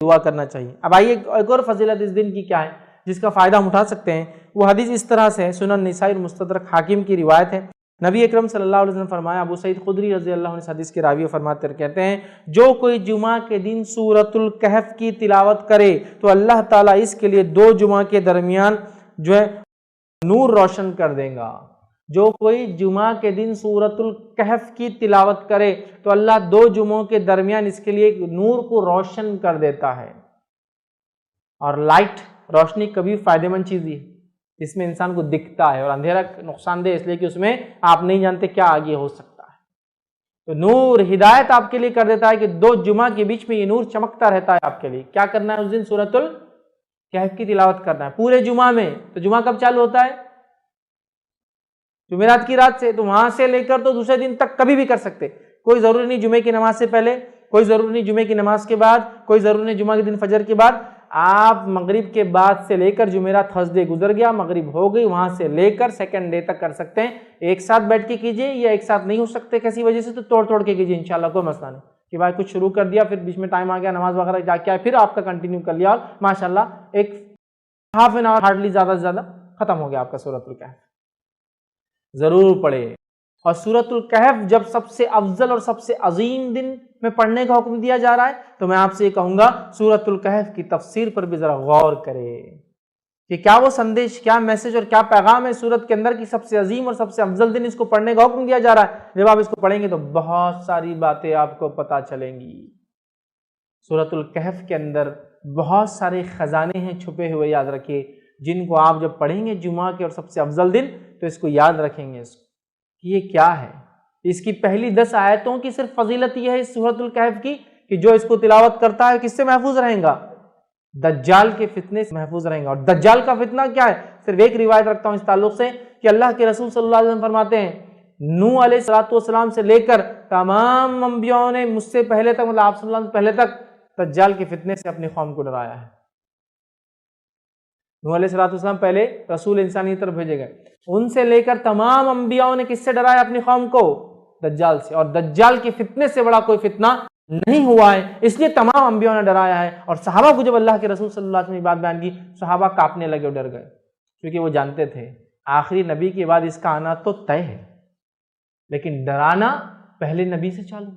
دعا کرنا چاہیے۔ اب آئیے ایک اور فضیلت اس دن کی کیا ہے جس کا فائدہ ہم اٹھا سکتے ہیں۔ وہ حدیث اس طرح سے ہے، سنن نسائی اور مستدرک حاکم کی روایت ہے۔ نبی اکرم صلی اللہ علیہ وسلم فرمایا، ابو سعید خدری رضی اللہ عنہ اس حدیث کے راوی فرماتے ہیں، کہتے ہیں جو کوئی جمعہ کے دن سورۃ الکہف کی تلاوت کرے تو اللہ تعالیٰ اس کے لیے 2 جمعہ کے درمیان جو ہے نور روشن کر دے گا۔ جو کوئی جمعہ کے دن سورۃ الکہف کی تلاوت کرے تو اللہ 2 جمعوں کے درمیان اس کے لیے نور کو روشن کر دیتا ہے۔ اور لائٹ، روشنی کبھی فائدہ مند چیز ہے جس میں انسان کو دکھتا ہے، اور اندھیرا نقصان دہ اس لیے کہ اس میں آپ نہیں جانتے کیا آگے ہو سکتا ہے۔ تو نور ہدایت آپ کے لیے کر دیتا ہے کہ 2 جمعہ کے بیچ میں یہ نور چمکتا رہتا ہے آپ کے لیے۔ کیا کرنا ہے اس دن؟ سورۃ الکہف کی تلاوت کرنا ہے پورے جمعہ میں۔ تو جمعہ کب چالو ہوتا ہے؟ جمعرات کی رات سے، تو وہاں سے لے کر تو دوسرے دن تک کبھی بھی کر سکتے۔ کوئی ضروری نہیں جمعے کی نماز سے پہلے، کوئی ضروری نہیں جمعے کی نماز کے بعد، کوئی ضروری نہیں جمعہ کے دن فجر کے بعد۔ آپ مغرب کے بعد سے لے کر جمعرات تھرسڈے گزر گیا، مغرب ہو گئی، وہاں سے لے کر سیکنڈ ڈے تک کر سکتے ہیں۔ ایک ساتھ بیٹھ کے کیجئے، یا ایک ساتھ نہیں ہو سکتے کسی وجہ سے تو توڑ کے کیجئے، انشاءاللہ کوئی مسئلہ نہیں کہ بھائی کچھ شروع کر دیا، پھر بیچ میں ٹائم آ گیا، نماز وغیرہ جا کے آئے، پھر آپ کا کنٹینیو کر لیا، اور ماشاءاللہ ایک ہاف این آور ہارڈلی زیادہ سے زیادہ ختم ہو گیا آپ کا سورۃ الکہف۔ ضرور پڑھے۔ اور سورۃ الکہف جب سب سے افضل اور سب سے عظیم دن میں پڑھنے کا حکم دیا جا رہا ہے تو میں آپ سے یہ کہوں گا سورۃ الکہف کی تفسیر پر بھی ذرا غور کرے کہ کیا وہ سندیش، کیا میسج اور کیا پیغام ہے سورت کے اندر کی سب سے عظیم اور سب سے افضل دن اس کو پڑھنے کا حکم دیا جا رہا ہے۔ جب آپ اس کو پڑھیں گے تو بہت ساری باتیں آپ کو پتہ چلیں گی۔ سورۃ الکہف کے اندر بہت سارے خزانے ہیں چھپے ہوئے، یاد رکھیے، جن کو آپ جب پڑھیں گے جمعہ کے اور سب سے افضل دن تو اس کو یاد رکھیں گے اس کو کہ یہ کیا ہے۔ اس کی پہلی 10 آیتوں کی صرف فضیلت یہ ہے اس سورۃ الکہف کی کہ جو اس کو تلاوت کرتا ہے کس سے محفوظ رہیں گا؟ دجال کے فتنے سے محفوظ رہیں گا۔ اور دجال کا فتنہ کیا ہے؟ صرف ایک روایت رکھتا ہوں اس تعلق سے کہ اللہ کے رسول صلی اللہ علیہ وسلم فرماتے ہیں نوح علیہ السلام سے لے کر تمام انبیاءوں نے مجھ سے پہلے تک، مطلب آپ صلی اللہ علیہ وسلم پہلے تک دجال کے فتنے سے اپنی قوم کو ڈرایا ہے۔ نوح علیہ السلام پہلے رسول انسانی طرف بھیجے گئے، ان سے لے کر تمام انبیاءوں نے کس سے ڈرایا اپنی قوم کو؟ دجال سے۔ اور دجال کے فتنے سے بڑا کوئی فتنہ نہیں ہوا ہے، اس لیے تمام انبیاءوں نے ڈرایا ہے۔ اور صحابہ کو جب اللہ کے رسول صلی اللہ علیہ وسلم نے بات بیان کی، صحابہ کانپنے لگے اور ڈر گئے، کیونکہ وہ جانتے تھے آخری نبی کے بعد اس کا آنا تو طے ہے، لیکن ڈرانا پہلے نبی سے چالو،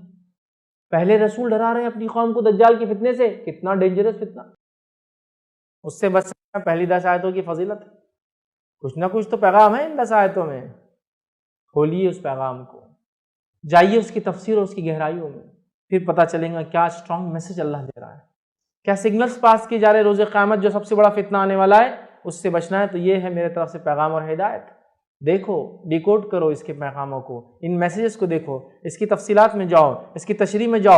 پہلے رسول ڈرا رہے ہیں اپنی قوم کو دجال کے فتنے سے۔ کتنا ڈینجرس فتنہ، اس سے بچ سکنا پہلی 10 آیتوں کی فضیلت ہے۔ کچھ نہ کچھ تو پیغام ہے ان 10 آیتوں میں، کھولیے اس پیغام کو، جائیے اس کی تفسیر اور اس کی گہرائیوں میں، پھر پتہ چلے گا کیا اسٹرانگ میسج اللہ دے رہا ہے، کیا سگنلز پاس کیے جا رہے روز قیامت جو سب سے بڑا فتنہ آنے والا ہے اس سے بچنا ہے۔ تو یہ ہے میرے طرف سے پیغام اور ہدایت۔ دیکھو، ڈیکوڈ کرو اس کے پیغاموں کو، ان میسیجز کو دیکھو، اس کی تفصیلات میں جاؤ، اس کی تشریح میں جاؤ۔